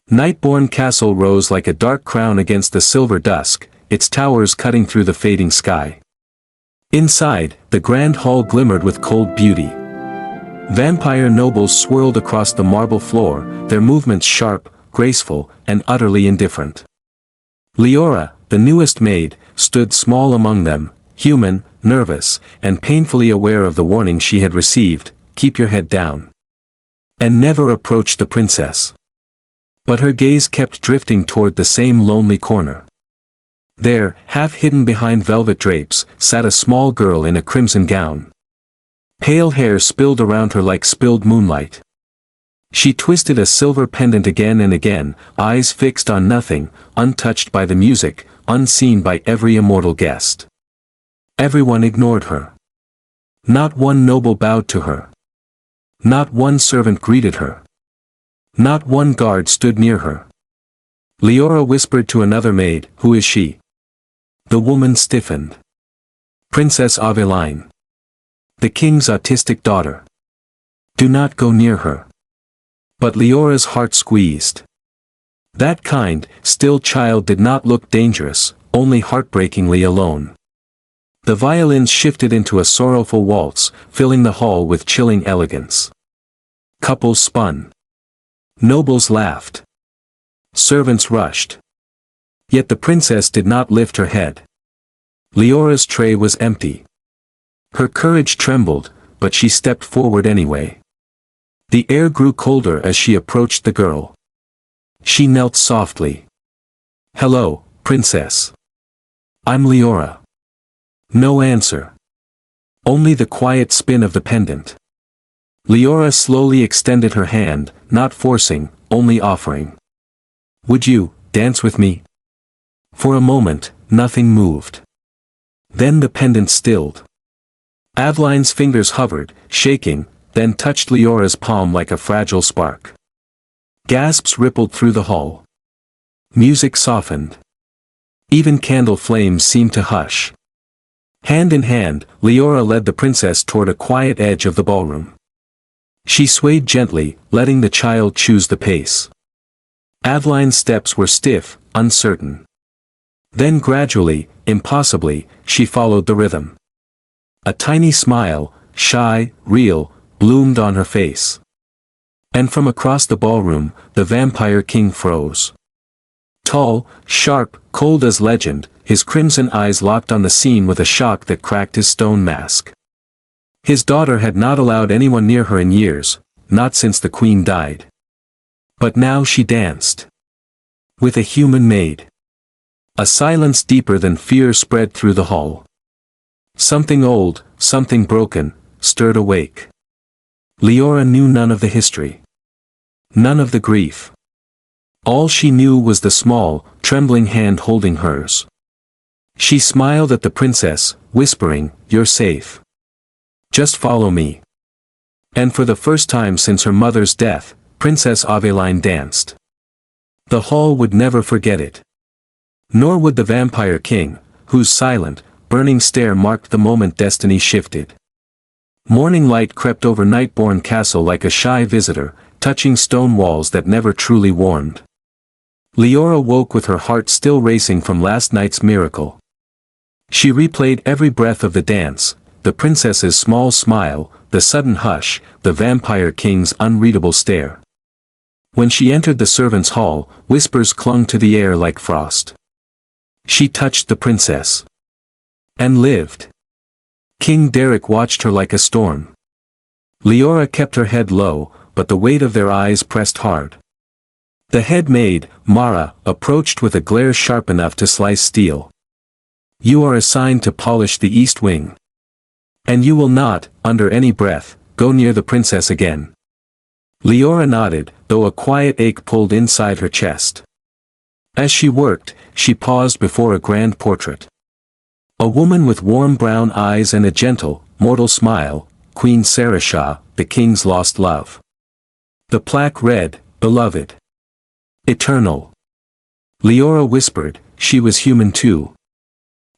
Nightborn Castle rose like a dark crown against the silver dusk, its towers cutting through the fading sky. Inside, the grand hall glimmered with cold beauty. Vampire nobles swirled across the marble floor, their movements sharp, graceful, and utterly indifferent. Leora, the newest maid, stood small among them, human, nervous, and painfully aware of the warning she had received, "Keep your head down. And never approach the princess." But her gaze kept drifting toward the same lonely corner. There, half hidden behind velvet drapes, sat a small girl in a crimson gown. Pale hair spilled around her like spilled moonlight. She twisted a silver pendant again and again, eyes fixed on nothing, untouched by the music, unseen by every immortal guest. Everyone ignored her. Not one noble bowed to her. Not one servant greeted her. Not one guard stood near her. Leora whispered to another maid, "Who is she?" The woman stiffened. "Princess Aveline. The king's autistic daughter. Do not go near her." But Leora's heart squeezed. That kind, still child did not look dangerous, only heartbreakingly alone. The violins shifted into a sorrowful waltz, filling the hall with chilling elegance. Couples spun. Nobles laughed. Servants rushed. Yet the princess did not lift her head. Leora's tray was empty. Her courage trembled, but she stepped forward anyway. The air grew colder as she approached the girl. She knelt softly. "Hello, princess. I'm Leora." No answer. Only the quiet spin of the pendant. Leora slowly extended her hand, not forcing, only offering. "Would you dance with me?" For a moment, nothing moved. Then the pendant stilled. Aveline's fingers hovered, shaking, then touched Leora's palm like a fragile spark. Gasps rippled through the hall. Music softened. Even candle flames seemed to hush. Hand in hand, Leora led the princess toward a quiet edge of the ballroom. She swayed gently, letting the child choose the pace. Aveline's steps were stiff, uncertain. Then gradually, impossibly, she followed the rhythm. A tiny smile, shy, real, bloomed on her face. And from across the ballroom, the vampire king froze. Tall, sharp, cold as legend, his crimson eyes locked on the scene with a shock that cracked his stone mask. His daughter had not allowed anyone near her in years, not since the queen died. But now she danced. With a human maid. A silence deeper than fear spread through the hall. Something old, something broken, stirred awake. Leora knew none of the history. None of the grief. All she knew was the small, trembling hand holding hers. She smiled at the princess, whispering, "You're safe. Just follow me." And for the first time since her mother's death, Princess Aveline danced. The hall would never forget it. Nor would the vampire king, whose silent, burning stare marked the moment destiny shifted. Morning light crept over Nightborn Castle like a shy visitor, touching stone walls that never truly warmed. Leora woke with her heart still racing from last night's miracle. She replayed every breath of the dance, the princess's small smile, the sudden hush, the vampire king's unreadable stare. When she entered the servants' hall, whispers clung to the air like frost. She touched the princess. And lived. King Derek watched her like a storm. Leora kept her head low, but the weight of their eyes pressed hard. The head maid, Mara, approached with a glare sharp enough to slice steel. "You are assigned to polish the east wing. And you will not, under any breath, go near the princess again." Leora nodded, though a quiet ache pulled inside her chest. As she worked, she paused before a grand portrait. A woman with warm brown eyes and a gentle, mortal smile, Queen Sarashah, the king's lost love. The plaque read, "Beloved. Eternal." Leora whispered, she was human too.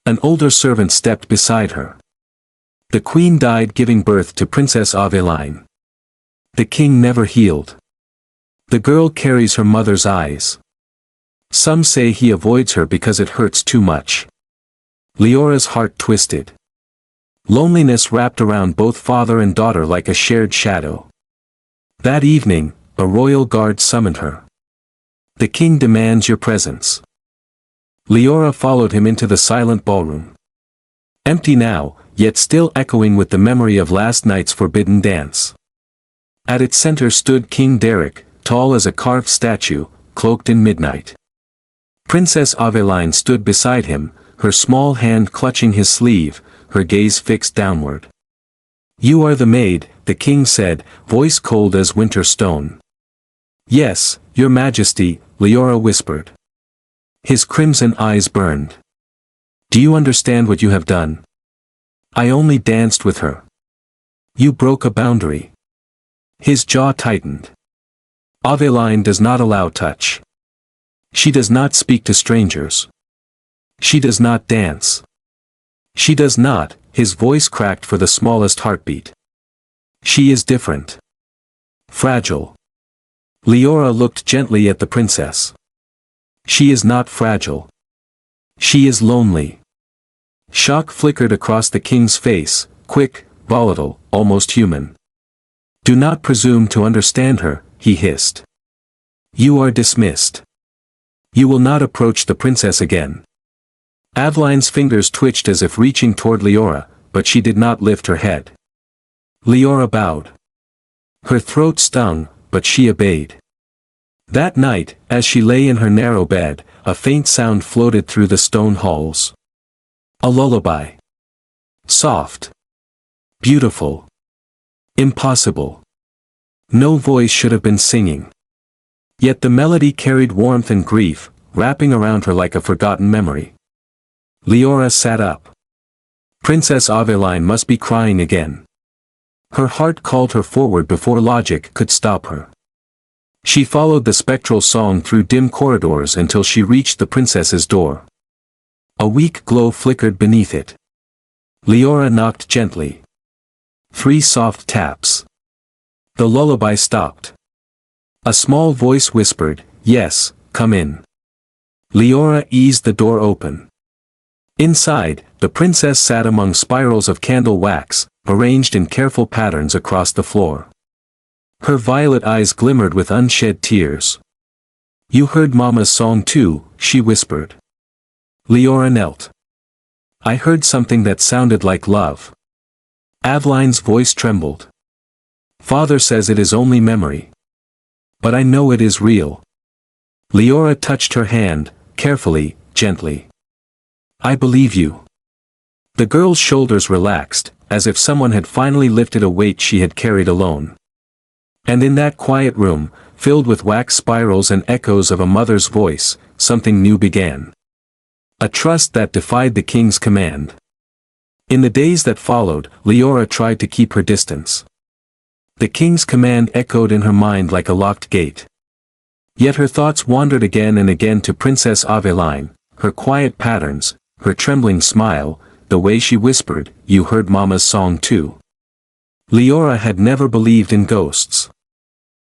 An older servant stepped beside her. The queen died giving birth to Princess Aveline. The king never healed. The girl carries her mother's eyes. Some say he avoids her because it hurts too much. Leora's heart twisted. Loneliness wrapped around both father and daughter like a shared shadow. That evening, a royal guard summoned her. The king demands your presence. Leora followed him into the silent ballroom. Empty now, yet still echoing with the memory of last night's forbidden dance. At its center stood King Derek, tall as a carved statue, cloaked in midnight. Princess Aveline stood beside him, her small hand clutching his sleeve, her gaze fixed downward. "You are the maid," the king said, voice cold as winter stone. "Yes, your majesty," Leora whispered. His crimson eyes burned. "Do you understand what you have done? I only danced with her. You broke a boundary." His jaw tightened. Aveline does not allow touch. She does not speak to strangers. She does not dance. She does not, his voice cracked for the smallest heartbeat. She is different. Fragile. Leora looked gently at the princess. She is not fragile. She is lonely. Shock flickered across the king's face, quick, volatile, almost human. "Do not presume to understand her," he hissed. "You are dismissed. You will not approach the princess again." Aveline's fingers twitched as if reaching toward Leora, but she did not lift her head. Leora bowed. Her throat stung, but she obeyed. That night, as she lay in her narrow bed, a faint sound floated through the stone halls. A lullaby. Soft. Beautiful. Impossible. No voice should have been singing. Yet the melody carried warmth and grief, wrapping around her like a forgotten memory. Leora sat up. Princess Aveline must be crying again. Her heart called her forward before logic could stop her. She followed the spectral song through dim corridors until she reached the princess's door. A weak glow flickered beneath it. Leora knocked gently. 3 soft taps. The lullaby stopped. A small voice whispered, "Yes, come in." Leora eased the door open. Inside, the princess sat among spirals of candle wax, arranged in careful patterns across the floor. Her violet eyes glimmered with unshed tears. "You heard Mama's song too," she whispered. Leora knelt. "I heard something that sounded like love." Aveline's voice trembled. "Father says it is only memory. But I know it is real." Leora touched her hand, carefully, gently. "I believe you." The girl's shoulders relaxed, as if someone had finally lifted a weight she had carried alone. And in that quiet room, filled with wax spirals and echoes of a mother's voice, something new began. A trust that defied the king's command. In the days that followed, Leora tried to keep her distance. The king's command echoed in her mind like a locked gate. Yet her thoughts wandered again and again to Princess Aveline, her quiet patterns, her trembling smile, the way she whispered, "You heard Mama's song too." Leora had never believed in ghosts.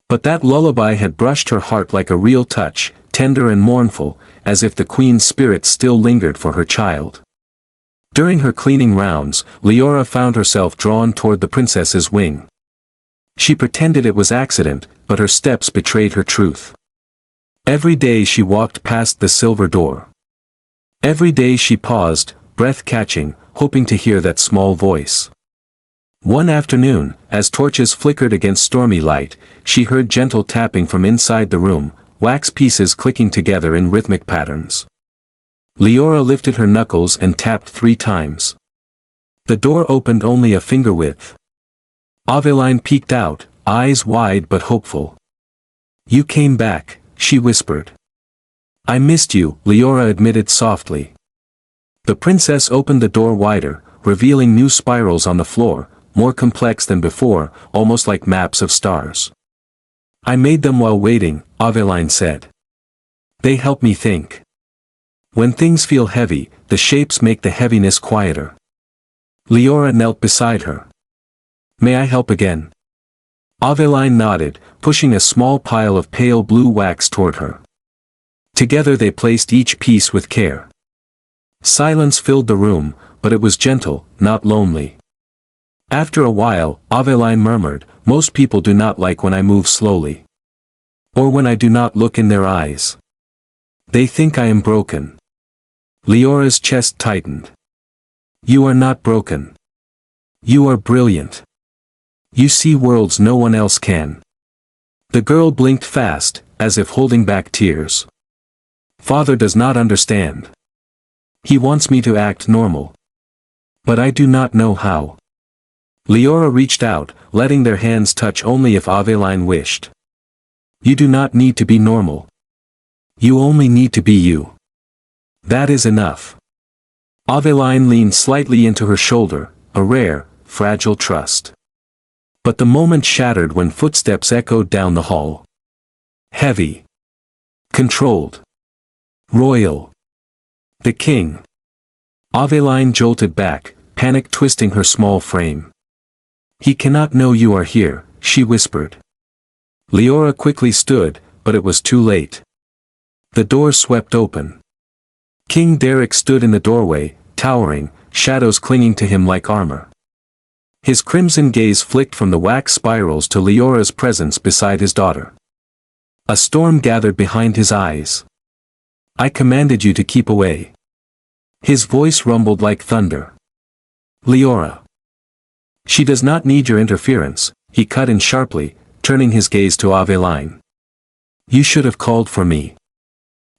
But that lullaby had brushed her heart like a real touch, tender and mournful, as if the queen's spirit still lingered for her child. During her cleaning rounds, Leora found herself drawn toward the princess's wing. She pretended it was accident, but her steps betrayed her truth. Every day she walked past the silver door. Every day she paused, breath catching, hoping to hear that small voice. One afternoon, as torches flickered against stormy light, she heard gentle tapping from inside the room, wax pieces clicking together in rhythmic patterns. Leora lifted her knuckles and tapped 3 times. The door opened only a finger width. Aveline peeked out, eyes wide but hopeful. "You came back," she whispered. "I missed you," Leora admitted softly. The princess opened the door wider, revealing new spirals on the floor, more complex than before, almost like maps of stars. "I made them while waiting," Aveline said. "They help me think. When things feel heavy, the shapes make the heaviness quieter." Leora knelt beside her. "May I help again?" Aveline nodded, pushing a small pile of pale blue wax toward her. Together they placed each piece with care. Silence filled the room, but it was gentle, not lonely. After a while, Aveline murmured, "Most people do not like when I move slowly. Or when I do not look in their eyes. They think I am broken." Leora's chest tightened. "You are not broken. You are brilliant. You see worlds no one else can." The girl blinked fast, as if holding back tears. "Father does not understand. He wants me to act normal. But I do not know how." Leora reached out, letting their hands touch only if Aveline wished. "You do not need to be normal. You only need to be you. That is enough." Aveline leaned slightly into her shoulder, a rare, fragile trust. But the moment shattered when footsteps echoed down the hall. Heavy. Controlled. Royal. The king. Aveline jolted back, panic twisting her small frame. "He cannot know you are here," she whispered. Leora quickly stood, but it was too late. The door swept open. King Derek stood in the doorway, towering, shadows clinging to him like armor. His crimson gaze flicked from the wax spirals to Leora's presence beside his daughter. A storm gathered behind his eyes. "I commanded you to keep away." His voice rumbled like thunder. "Leora. She does not need your interference," he cut in sharply, turning his gaze to Aveline. "You should have called for me."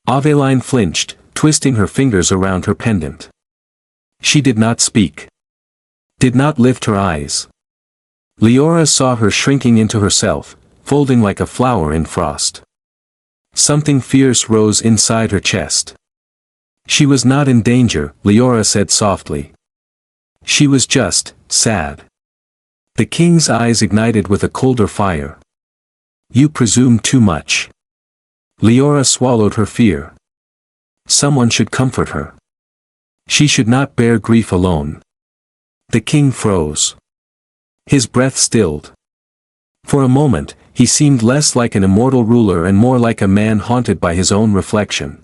Aveline flinched, twisting her fingers around her pendant. She did not speak. Did not lift her eyes. Leora saw her shrinking into herself, folding like a flower in frost. Something fierce rose inside her chest. She was not in danger, Leora said softly. She was just, sad. The king's eyes ignited with a colder fire. "You presume too much." Leora swallowed her fear. Someone should comfort her. She should not bear grief alone. The king froze. His breath stilled. For a moment, he seemed less like an immortal ruler and more like a man haunted by his own reflection.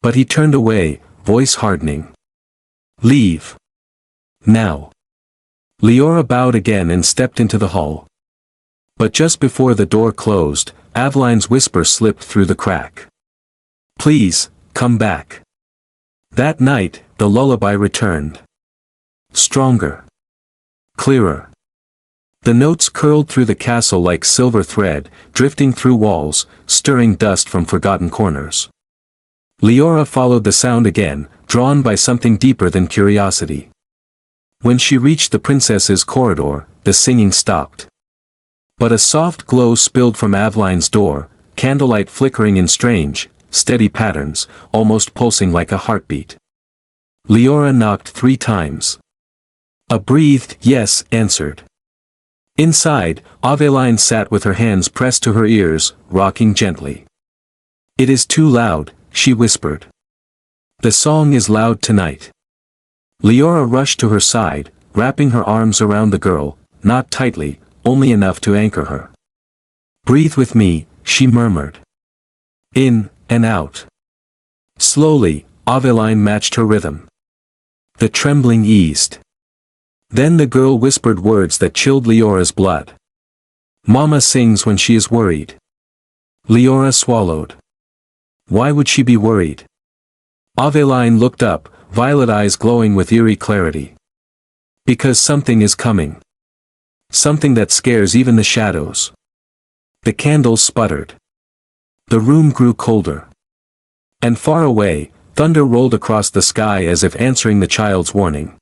But he turned away, voice hardening. "Leave. Now." Leora bowed again and stepped into the hall. But just before the door closed, Aveline's whisper slipped through the crack. "Please, come back." That night, the lullaby returned. Stronger. Clearer. The notes curled through the castle like silver thread, drifting through walls, stirring dust from forgotten corners. Leora followed the sound again, drawn by something deeper than curiosity. When she reached the princess's corridor, the singing stopped. But a soft glow spilled from Aveline's door, candlelight flickering in strange, steady patterns, almost pulsing like a heartbeat. Leora knocked 3 times. A breathed yes answered. Inside, Aveline sat with her hands pressed to her ears, rocking gently. "It is too loud," she whispered. "The song is loud tonight." Leora rushed to her side, wrapping her arms around the girl, not tightly, only enough to anchor her. "Breathe with me," she murmured. In and out. Slowly, Aveline matched her rhythm. The trembling eased. Then the girl whispered words that chilled Leora's blood. "Mama sings when she is worried." Leora swallowed. Why would she be worried? Aveline looked up, violet eyes glowing with eerie clarity. "Because something is coming. Something that scares even the shadows." The candles sputtered. The room grew colder. And far away, thunder rolled across the sky as if answering the child's warning.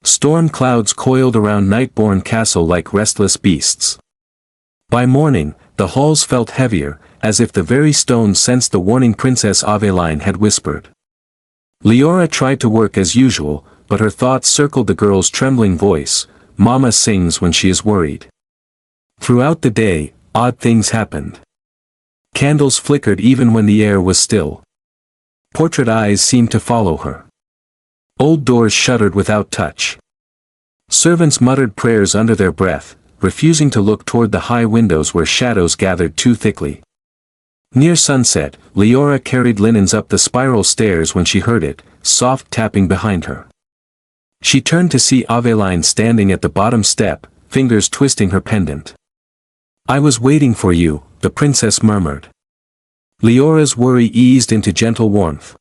Storm clouds coiled around Nightborn Castle like restless beasts. By morning, the halls felt heavier, as if the very stones sensed the warning Princess Aveline had whispered. Leora tried to work as usual, but her thoughts circled the girl's trembling voice, "Mama sings when she is worried." Throughout the day, odd things happened. Candles flickered even when the air was still. Portrait eyes seemed to follow her. Old doors shuddered without touch. Servants muttered prayers under their breath, refusing to look toward the high windows where shadows gathered too thickly. Near sunset, Leora carried linens up the spiral stairs when she heard it, soft tapping behind her. She turned to see Aveline standing at the bottom step, fingers twisting her pendant. "I was waiting for you," the princess murmured. Leora's worry eased into gentle warmth.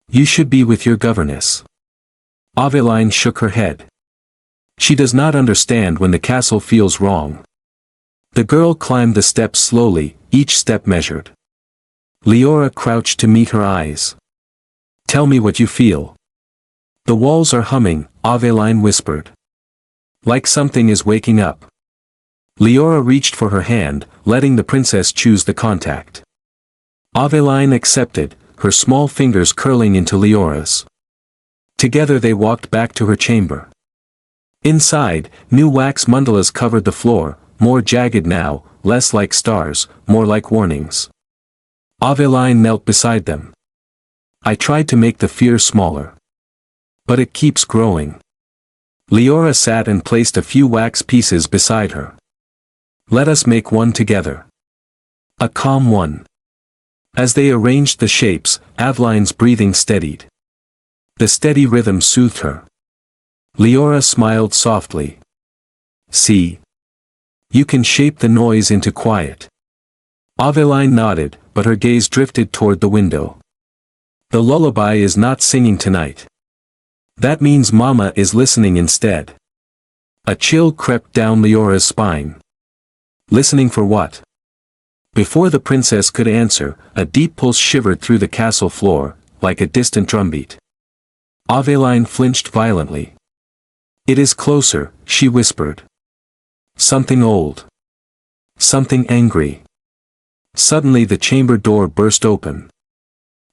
"You should be with your governess." Aveline shook her head. She does not understand when the castle feels wrong. The girl climbed the steps slowly, each step measured. Leora crouched to meet her eyes. "Tell me what you feel." "The walls are humming," Aveline whispered. "Like something is waking up." Leora reached for her hand, letting the princess choose the contact. Aveline accepted, her small fingers curling into Leora's. Together they walked back to her chamber. Inside, new wax mandalas covered the floor, more jagged now, less like stars, more like warnings. Aveline knelt beside them. "I tried to make the fear smaller. But it keeps growing." Leora sat and placed a few wax pieces beside her. "Let us make one together. A calm one." As they arranged the shapes, Aveline's breathing steadied. The steady rhythm soothed her. Leora smiled softly. "See? You can shape the noise into quiet." Aveline nodded, but her gaze drifted toward the window. "The lullaby is not singing tonight. That means Mama is listening instead." A chill crept down Leora's spine. Listening for what? Before the princess could answer, a deep pulse shivered through the castle floor, like a distant drumbeat. Aveline flinched violently. "It is closer," she whispered. "Something old. Something angry." Suddenly the chamber door burst open.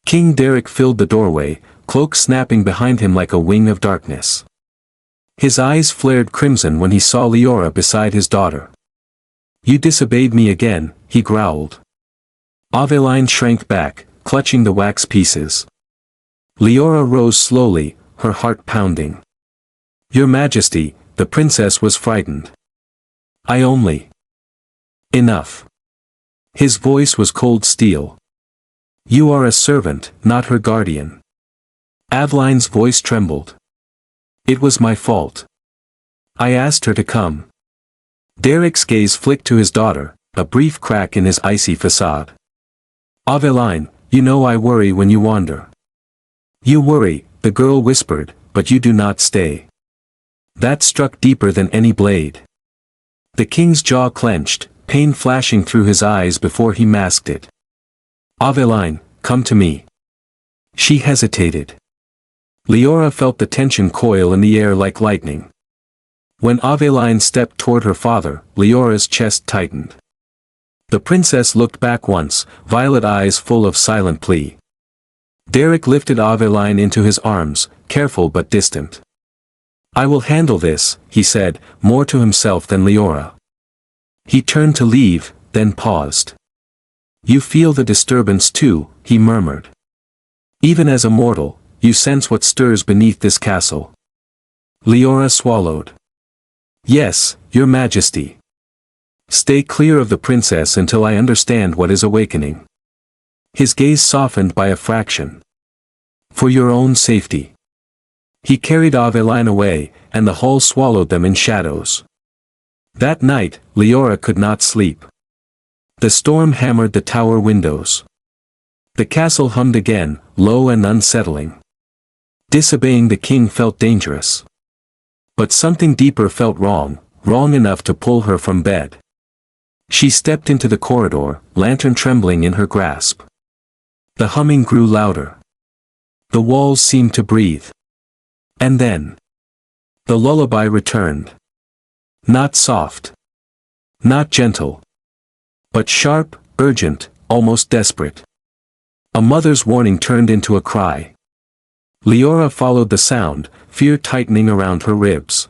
King Derek filled the doorway, cloak snapping behind him like a wing of darkness. His eyes flared crimson when he saw Leora beside his daughter. "You disobeyed me again," he growled. Aveline shrank back, clutching the wax pieces. Leora rose slowly, her heart pounding. "Your Majesty," the princess was frightened. "I only..." "Enough." His voice was cold steel. "You are a servant, not her guardian." Aveline's voice trembled. "It was my fault. I asked her to come." Derek's gaze flicked to his daughter, a brief crack in his icy facade. "Aveline, you know I worry when you wander." "You worry," the girl whispered, "but you do not stay." That struck deeper than any blade. The king's jaw clenched, pain flashing through his eyes before he masked it. "Aveline, come to me." She hesitated. Leora felt the tension coil in the air like lightning. When Aveline stepped toward her father, Leora's chest tightened. The princess looked back once, violet eyes full of silent plea. Derek lifted Aveline into his arms, careful but distant. "I will handle this," he said, more to himself than Leora. He turned to leave, then paused. "You feel the disturbance too," he murmured. "Even as a mortal, you sense what stirs beneath this castle." Leora swallowed. "Yes, Your Majesty. Stay clear of the princess until I understand what is awakening." His gaze softened by a fraction. "For your own safety." He carried Aveline away, and the hall swallowed them in shadows. That night, Leora could not sleep. The storm hammered the tower windows. The castle hummed again, low and unsettling. Disobeying the king felt dangerous. But something deeper felt wrong, wrong enough to pull her from bed. She stepped into the corridor, lantern trembling in her grasp. The humming grew louder. The walls seemed to breathe. And then, the lullaby returned. Not soft. Not gentle. But sharp, urgent, almost desperate. A mother's warning turned into a cry. Leora followed the sound, fear tightening around her ribs.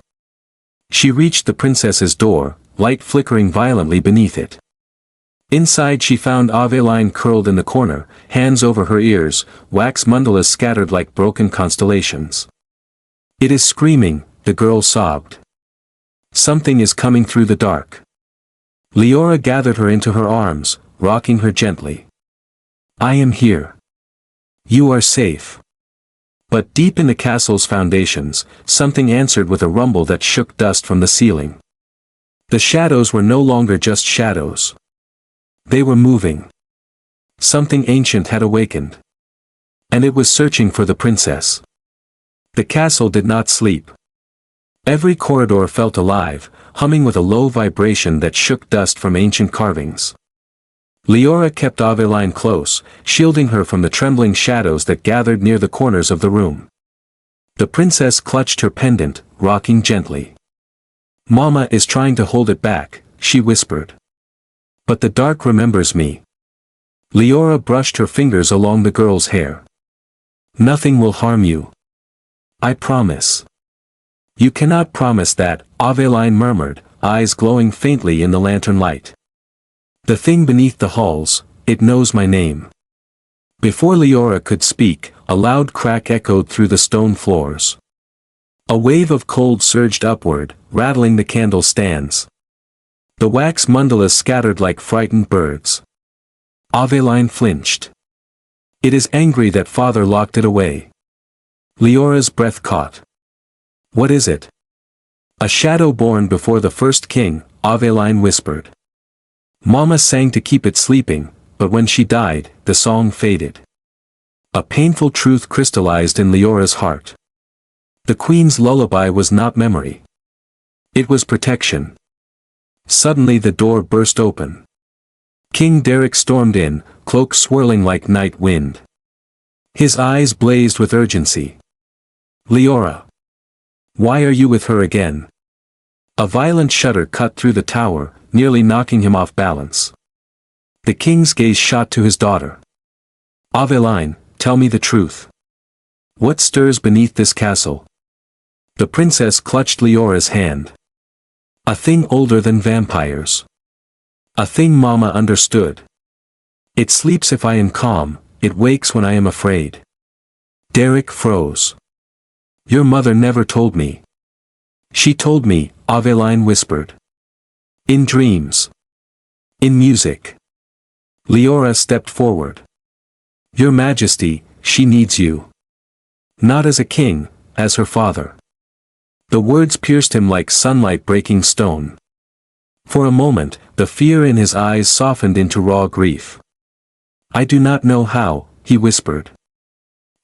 She reached the princess's door, light flickering violently beneath it. Inside she found Aveline curled in the corner, hands over her ears, wax mandalas scattered like broken constellations. "It is screaming," the girl sobbed. Something is coming through the dark. Leora gathered her into her arms, rocking her gently. I am here. You are safe. But deep in the castle's foundations, something answered with a rumble that shook dust from the ceiling. The shadows were no longer just shadows. They were moving. Something ancient had awakened. And it was searching for the princess. The castle did not sleep. Every corridor felt alive, humming with a low vibration that shook dust from ancient carvings. Leora kept Aveline close, shielding her from the trembling shadows that gathered near the corners of the room. The princess clutched her pendant, rocking gently. Mama is trying to hold it back, she whispered. But the dark remembers me. Leora brushed her fingers along the girl's hair. Nothing will harm you. I promise. You cannot promise that, Aveline murmured, eyes glowing faintly in the lantern light. The thing beneath the halls, it knows my name. Before Leora could speak, a loud crack echoed through the stone floors. A wave of cold surged upward, rattling the candle stands. The wax mandalas scattered like frightened birds. Aveline flinched. It is angry that father locked it away. Leora's breath caught. What is it? A shadow born before the first king, Aveline whispered. Mama sang to keep it sleeping, but when she died, the song faded. A painful truth crystallized in Leora's heart. The queen's lullaby was not memory. It was protection. Suddenly the door burst open. King Derek stormed in, cloak swirling like night wind. His eyes blazed with urgency. Leora. Why are you with her again? A violent shudder cut through the tower, nearly knocking him off balance. The king's gaze shot to his daughter. Aveline, tell me the truth. What stirs beneath this castle? The princess clutched Leora's hand. A thing older than vampires. A thing Mama understood. It sleeps if I am calm, it wakes when I am afraid. Derek froze. Your mother never told me. She told me, Aveline whispered. In dreams. In music. Leora stepped forward. Your Majesty, she needs you. Not as a king, as her father. The words pierced him like sunlight breaking stone. For a moment, the fear in his eyes softened into raw grief. I do not know how, he whispered.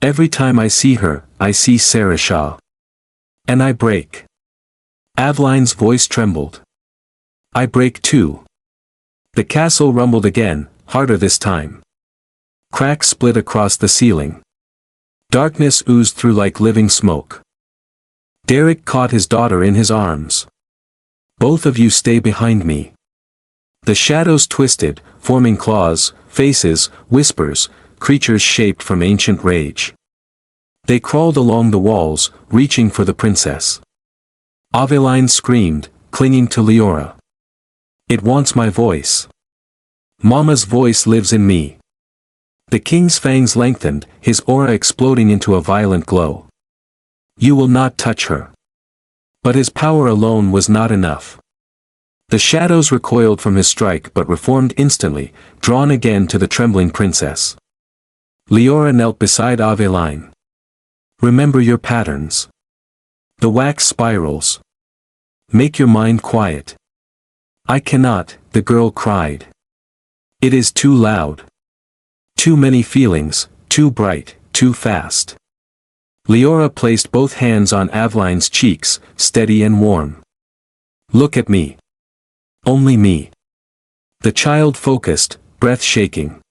Every time I see her, I see Sarah Shaw. And I break. Aveline's voice trembled. I break too. The castle rumbled again, harder this time. Cracks split across the ceiling. Darkness oozed through like living smoke. Derek caught his daughter in his arms. Both of you stay behind me. The shadows twisted, forming claws, faces, whispers, creatures shaped from ancient rage. They crawled along the walls, reaching for the princess. Aveline screamed, clinging to Leora. It wants my voice. Mama's voice lives in me. The king's fangs lengthened, his aura exploding into a violent glow. You will not touch her. But his power alone was not enough. The shadows recoiled from his strike but reformed instantly, drawn again to the trembling princess. Leora knelt beside Aveline. Remember your patterns. The wax spirals. Make your mind quiet. I cannot, the girl cried. It is too loud. Too many feelings, too bright, too fast. Leora placed both hands on Aveline's cheeks, steady and warm. Look at me. Only me. The child focused, breath shaking.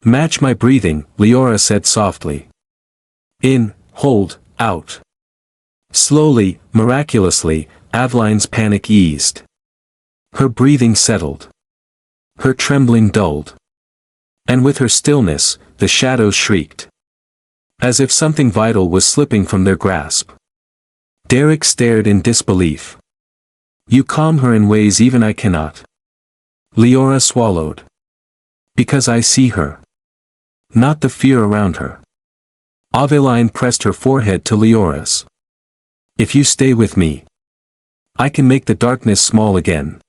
Match my breathing, Leora said softly. In, hold, out. Slowly, miraculously, Aveline's panic eased. Her breathing settled. Her trembling dulled. And with her stillness, the shadows shrieked. As if something vital was slipping from their grasp. Derek stared in disbelief. You calm her in ways even I cannot. Leora swallowed. Because I see her. Not the fear around her. Aveline pressed her forehead to Leora's. If you stay with me. I can make the darkness small again.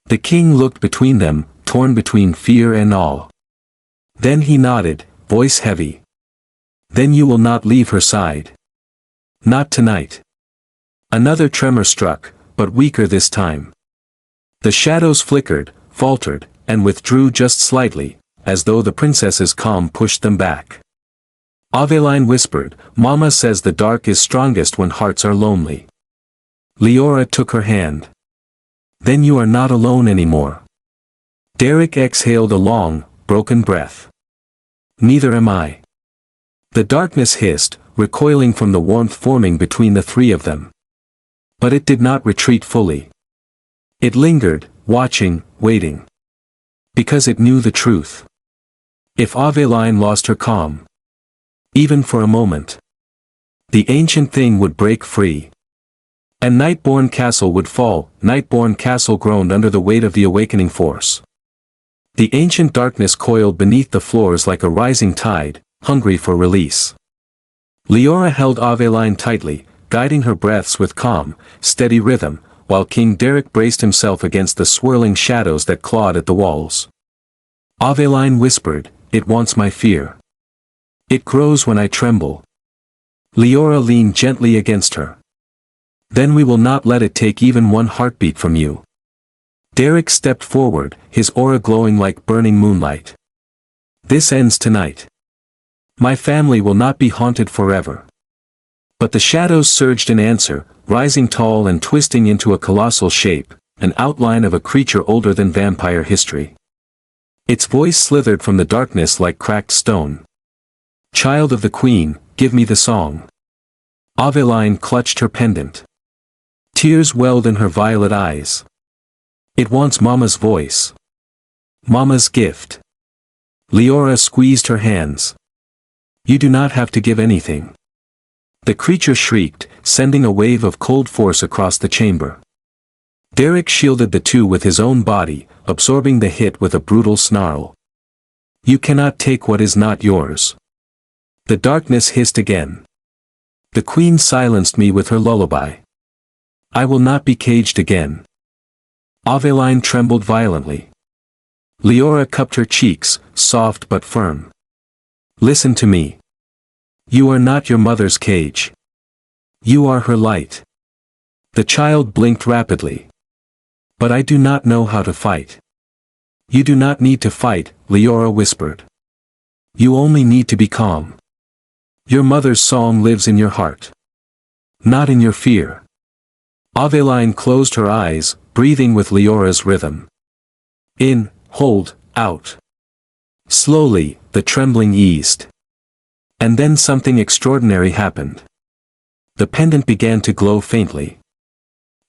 The king looked between them, torn between fear and awe. Then he nodded, voice heavy. Then you will not leave her side. Not tonight. Another tremor struck, but weaker this time. The shadows flickered, faltered, and withdrew just slightly, as though the princess's calm pushed them back. Aveline whispered, Mama says the dark is strongest when hearts are lonely. Leora took her hand. Then you are not alone anymore. Derek exhaled a long, broken breath. Neither am I. The darkness hissed, recoiling from the warmth forming between the three of them. But it did not retreat fully. It lingered, watching, waiting. Because it knew the truth. If Aveline lost her calm, even for a moment, the ancient thing would break free. And Nightborn Castle would fall. Nightborn Castle groaned under the weight of the awakening force. The ancient darkness coiled beneath the floors like a rising tide, hungry for release. Leora held Aveline tightly, guiding her breaths with calm, steady rhythm, while King Derek braced himself against the swirling shadows that clawed at the walls. Aveline whispered, It wants my fear. It grows when I tremble. Leora leaned gently against her. Then we will not let it take even one heartbeat from you. Derek stepped forward, his aura glowing like burning moonlight. This ends tonight. My family will not be haunted forever. But the shadows surged in answer, rising tall and twisting into a colossal shape, an outline of a creature older than vampire history. Its voice slithered from the darkness like cracked stone. Child of the Queen, give me the song. Aveline clutched her pendant. Tears welled in her violet eyes. It wants Mama's voice. Mama's gift. Leora squeezed her hands. You do not have to give anything. The creature shrieked, sending a wave of cold force across the chamber. Derek shielded the two with his own body, absorbing the hit with a brutal snarl. You cannot take what is not yours. The darkness hissed again. The queen silenced me with her lullaby. I will not be caged again. Aveline trembled violently. Leora cupped her cheeks, soft but firm. Listen to me. You are not your mother's cage. You are her light. The child blinked rapidly. But I do not know how to fight. You do not need to fight, Leora whispered. You only need to be calm. Your mother's song lives in your heart. Not in your fear. Aveline closed her eyes, breathing with Leora's rhythm. In, hold, out. Slowly, the trembling eased. And then something extraordinary happened. The pendant began to glow faintly.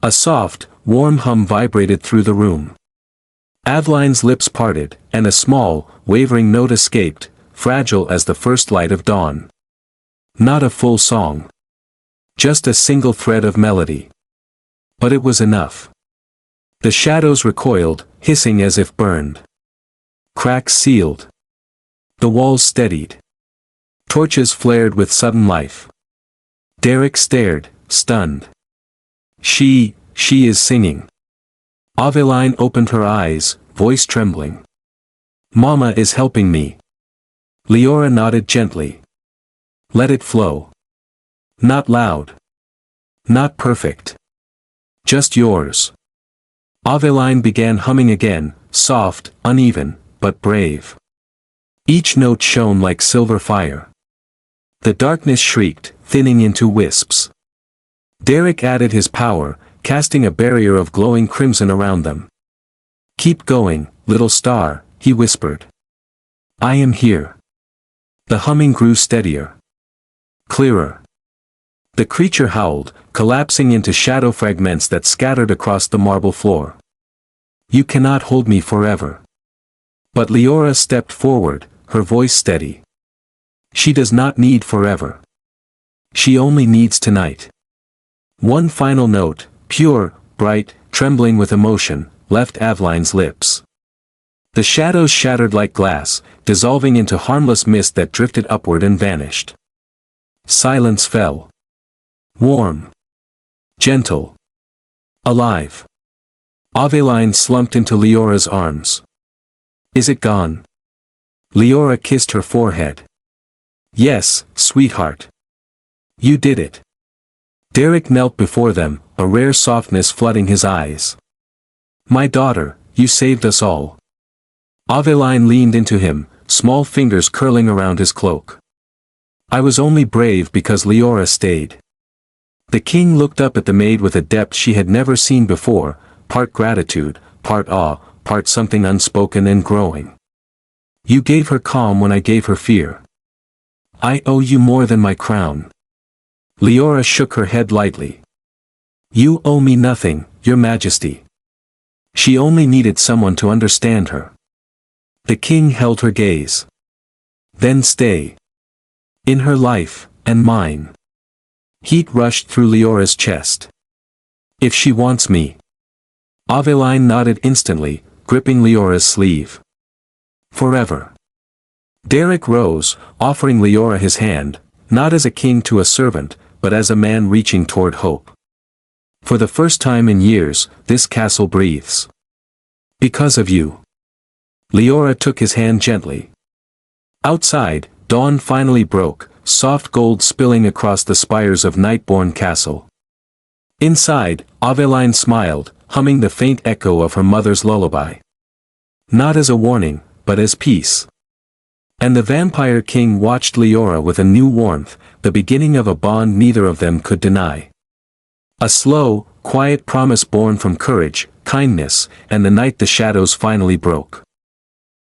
A soft, warm hum vibrated through the room. Aveline's lips parted, and a small, wavering note escaped, fragile as the first light of dawn. Not a full song. Just a single thread of melody. But it was enough. The shadows recoiled, hissing as if burned. Cracks sealed. The walls steadied. Torches flared with sudden life. Derek stared, stunned. She is singing. Aveline opened her eyes, voice trembling. Mama is helping me. Leora nodded gently. Let it flow. Not loud. Not perfect. Just yours. Aveline began humming again, soft, uneven, but brave. Each note shone like silver fire. The darkness shrieked, thinning into wisps. Derek added his power, casting a barrier of glowing crimson around them. Keep going, little star, he whispered. I am here. The humming grew steadier. Clearer. The creature howled, collapsing into shadow fragments that scattered across the marble floor. You cannot hold me forever. But Leora stepped forward, her voice steady. She does not need forever. She only needs tonight. One final note, pure, bright, trembling with emotion, left Aveline's lips. The shadows shattered like glass, dissolving into harmless mist that drifted upward and vanished. Silence fell. Warm. Gentle. Alive. Aveline slumped into Leora's arms. Is it gone? Leora kissed her forehead. Yes, sweetheart. You did it. Derek knelt before them, a rare softness flooding his eyes. My daughter, you saved us all. Aveline leaned into him, small fingers curling around his cloak. I was only brave because Leora stayed. The king looked up at the maid with a depth she had never seen before, part gratitude, part awe, part something unspoken and growing. You gave her calm when I gave her fear. I owe you more than my crown. Leora shook her head lightly. You owe me nothing, your majesty. She only needed someone to understand her. The king held her gaze. Then stay. In her life, and mine. Heat rushed through Leora's chest. If she wants me. Aveline nodded instantly, gripping Leora's sleeve. Forever. Derek rose, offering Leora his hand, not as a king to a servant, but as a man reaching toward hope. For the first time in years, this castle breathes. Because of you. Leora took his hand gently. Outside, dawn finally broke, soft gold spilling across the spires of Nightborn Castle. Inside, Aveline smiled, humming the faint echo of her mother's lullaby. Not as a warning, but as peace. And the Vampire King watched Leora with a new warmth, the beginning of a bond neither of them could deny. A slow, quiet promise born from courage, kindness, and the night the shadows finally broke.